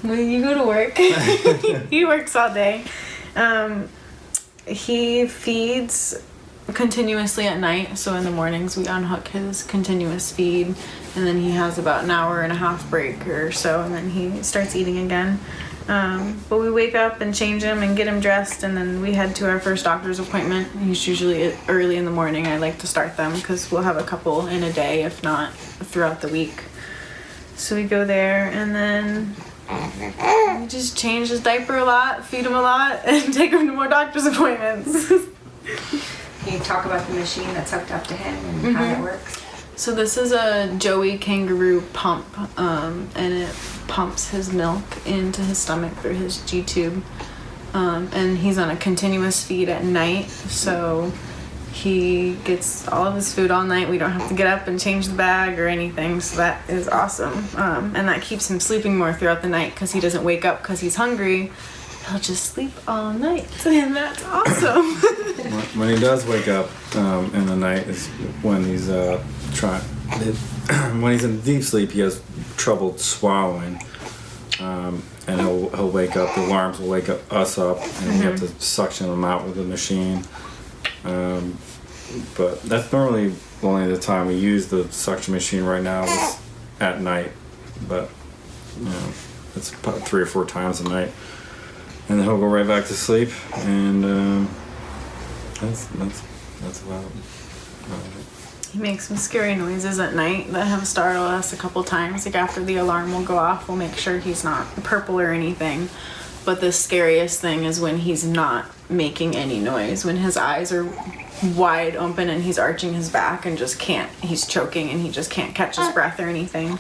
When you go to work, he works all day. He feeds continuously at night, so in the mornings we unhook his continuous feed, and then he has about an hour and a half break or so, and then he starts eating again. But we wake up and change him and get him dressed, and then we head to our first doctor's appointment. He's usually early in the morning. I like to start them because we'll have a couple in a day, if not throughout the week. So we go there, and then we just change his diaper a lot, feed him a lot, and take him to more doctor's appointments. Can you talk about the machine that's hooked up to him and how that works? So this is a Joey kangaroo pump, and it pumps his milk into his stomach through his G-tube. And he's on a continuous feed at night, so he gets all of his food all night. We don't have to get up and change the bag or anything, so that is awesome. And that keeps him sleeping more throughout the night because he doesn't wake up because he's hungry. He'll just sleep all night, and that's awesome. When he does wake up in the night is when he's when he's in deep sleep, he has trouble swallowing, and he'll wake up. The alarms will wake us up, and we have to suction him out with the machine. But that's normally only the time we use the suction machine. Right now is at night, but it's about 3 or 4 times a night. And then he'll go right back to sleep, and that's about it. He makes some scary noises at night that have startled us a couple times. Like after the alarm will go off, we'll make sure he's not purple or anything. But the scariest thing is when he's not making any noise, when his eyes are wide open and he's arching his back and just can't, he's choking and he just can't catch his breath or anything.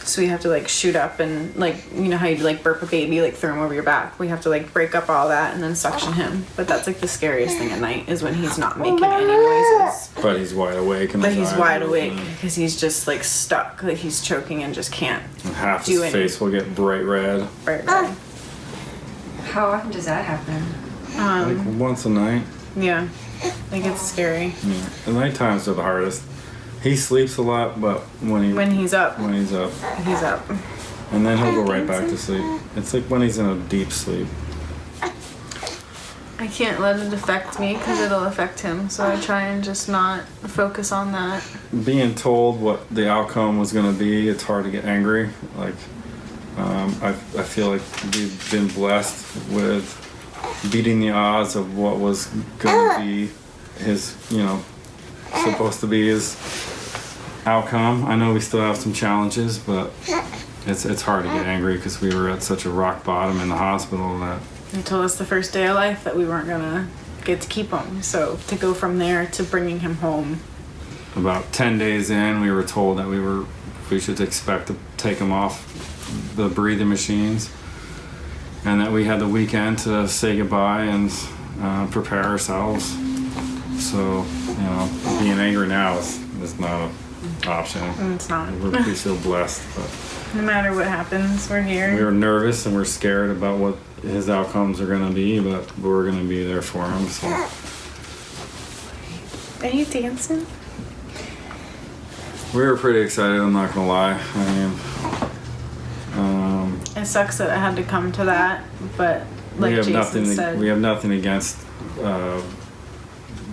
So we have to like shoot up and like, you know how you like burp a baby, like throw him over your back. We have to like break up all that and then suction him. But that's like the scariest thing at night is when he's not making any noises. But he's wide awake. And but he's wide awake because he's just like stuck, like he's choking and just can't. And half his face will get bright red. Bright red. How often does that happen? Like once a night. Yeah, like it's scary. Yeah. The night times are the hardest. He sleeps a lot, but when he's up. He's up. And then he'll go right back to sleep. It's like when he's in a deep sleep. I can't let it affect me because it'll affect him, so I try and just not focus on that. Being told what the outcome was going to be, it's hard to get angry. Like, I feel like we've been blessed with beating the odds of what was going to be his, supposed to be his outcome. I know we still have some challenges, but it's hard to get angry because we were at such a rock bottom in the hospital that they told us the first day of life that we weren't gonna get to keep him. So to go from there to bringing him home. About 10 days in, we were told that we should expect to take him off the breathing machines, and that we had the weekend to say goodbye and prepare ourselves. So, being angry now is not an option. It's not. We feel blessed, but no matter what happens, we're here. We were nervous and we're scared about what his outcomes are going to be, but we're going to be there for him. So. Are you dancing? We were pretty excited, I'm not going to lie. It sucks that it had to come to that, but like Jason said, we have nothing against the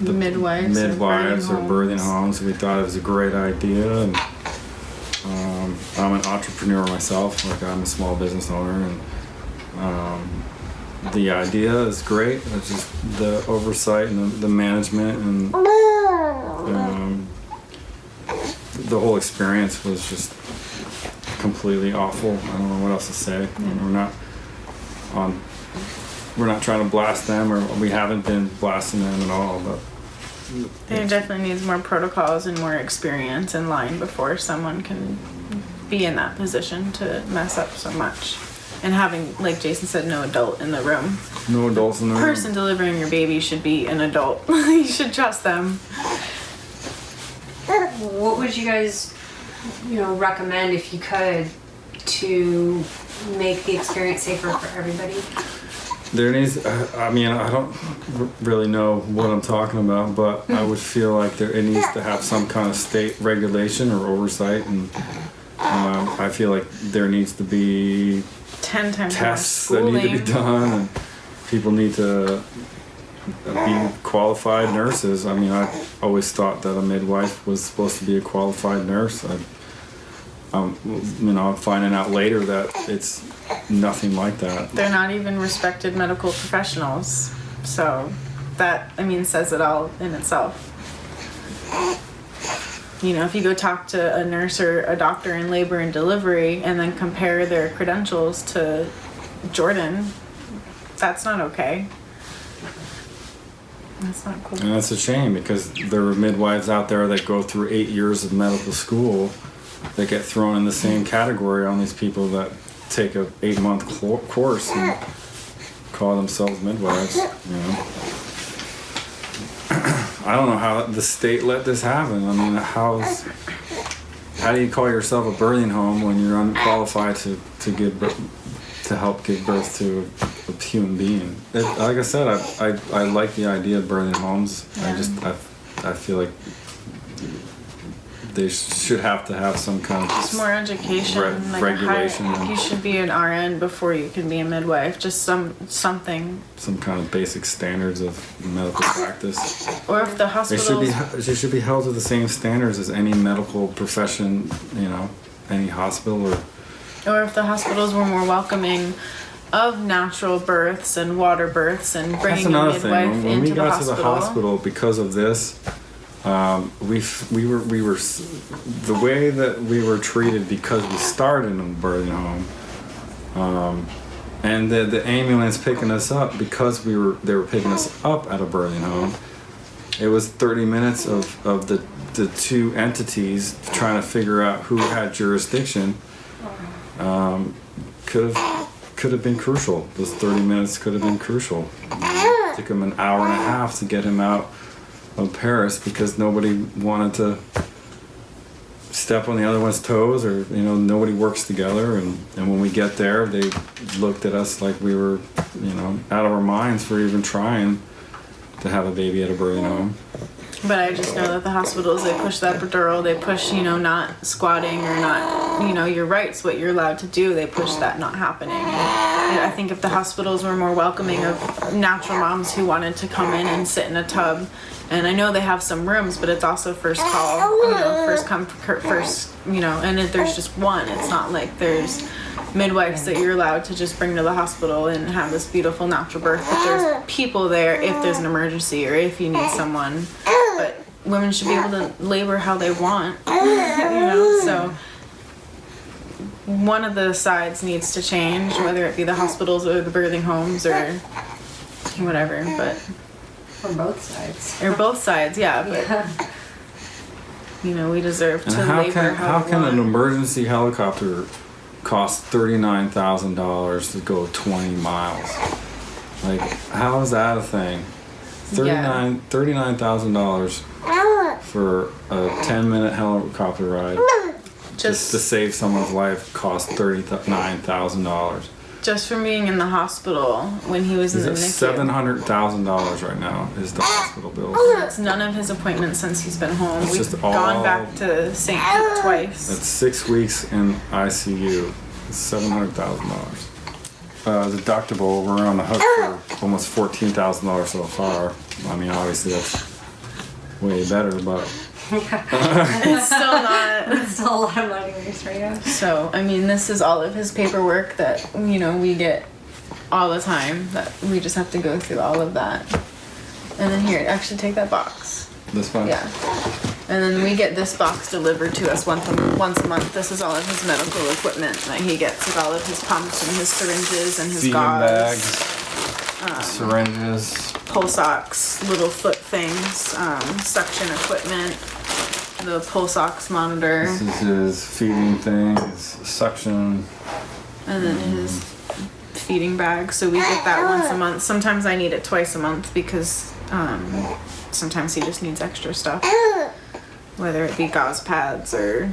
midwives or birthing homes. We thought it was a great idea, and I'm an entrepreneur myself. Like, I'm a small business owner, and the idea is great. It's just the oversight and the management and the whole experience was just completely awful. I don't know what else to say. We're not trying to blast them, or we haven't been blasting them at all, but there definitely needs more protocols and more experience in line before someone can be in that position to mess up so much. And having, like Jason said, no adult in the room. No adults in the room. The person delivering your baby should be an adult. You should trust them. What would you guys, recommend if you could to make the experience safer for everybody? There needs, I don't really know what I'm talking about, but I would feel like it needs to have some kind of state regulation or oversight, and I feel like there needs to be 10 times tests more that schooling. need to be done, and people need to be qualified nurses. I mean, I always thought that a midwife was supposed to be a qualified nurse. I'm finding out later that it's nothing like that. They're not even respected medical professionals. So that, says it all in itself. If you go talk to a nurse or a doctor in labor and delivery and then compare their credentials to Jordan, that's not okay. That's not cool. And that's a shame, because there are midwives out there that go through 8 years of medical school that get thrown in the same category on these people that take a 8-month course and call themselves midwives. I don't know how the state let this happen. How do you call yourself a birthing home when you're unqualified to help give birth to a human being? Like I said, I like the idea of birthing homes. Yeah. I feel like they should have to have some kind of just more education, regulation. You should be an RN before you can be a midwife. Just something. Some kind of basic standards of medical practice. Or if the hospitals, they should be held to the same standards as any medical profession. Any hospital or if the hospitals were more welcoming of natural births and water births and bringing a midwife into the hospital. When we got to the hospital because of this. We were the way that we were treated because we started in a birthing home, and the ambulance picking us up because they were picking us up at a birthing home. It was 30 minutes of the two entities trying to figure out who had jurisdiction. Could have been crucial. Those 30 minutes could have been crucial. It took him an hour and a half to get him out of Paris because nobody wanted to step on the other one's toes, or nobody works together, and when we get there they looked at us like we were out of our minds for even trying to have a baby at a birthing home. But I just know that the hospitals, they push that epidural, they push not squatting or not your rights, what you're allowed to do, they push that not happening. And I think if the hospitals were more welcoming of natural moms who wanted to come in and sit in a tub. And I know they have some rooms, but it's also first call, first come, first, and if there's just one. It's not like there's midwives that you're allowed to just bring to the hospital and have this beautiful natural birth. But there's people there if there's an emergency or if you need someone. But women should be able to labor how they want, so one of the sides needs to change, whether it be the hospitals or the birthing homes or whatever, but... Or both sides. Or both sides, yeah. But we deserve to labor how can an emergency helicopter cost $39,000 to go 20 miles? Like, how is that a thing? $39,000 for a 10-minute helicopter ride just to save someone's life costs $39,000. Just from being in the hospital when he was in the NICU. $700,000 right now is the hospital bill. That's none of his appointments since he's been home. We've gone back to St. Pete twice. That's 6 weeks in ICU. It's $700,000. The deductible, we're on the hook for almost $14,000 so far. Obviously that's way better, but... It's still not. It's still a lot of money for you. So, this is all of his paperwork that, we get all the time, that we just have to go through all of that. And then here, actually take that box. This one? Yeah. And then we get this box delivered to us once a month. This is all of his medical equipment that he gets, with all of his pumps and his syringes and his gauze. Bags, syringes. Pulse ox, little foot things, suction equipment, the pulse ox monitor. This is his feeding thing, his suction. And then his feeding bag. So we get that once a month. Sometimes I need it twice a month because sometimes he just needs extra stuff. Whether it be gauze pads or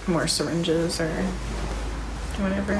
more syringes or whatever.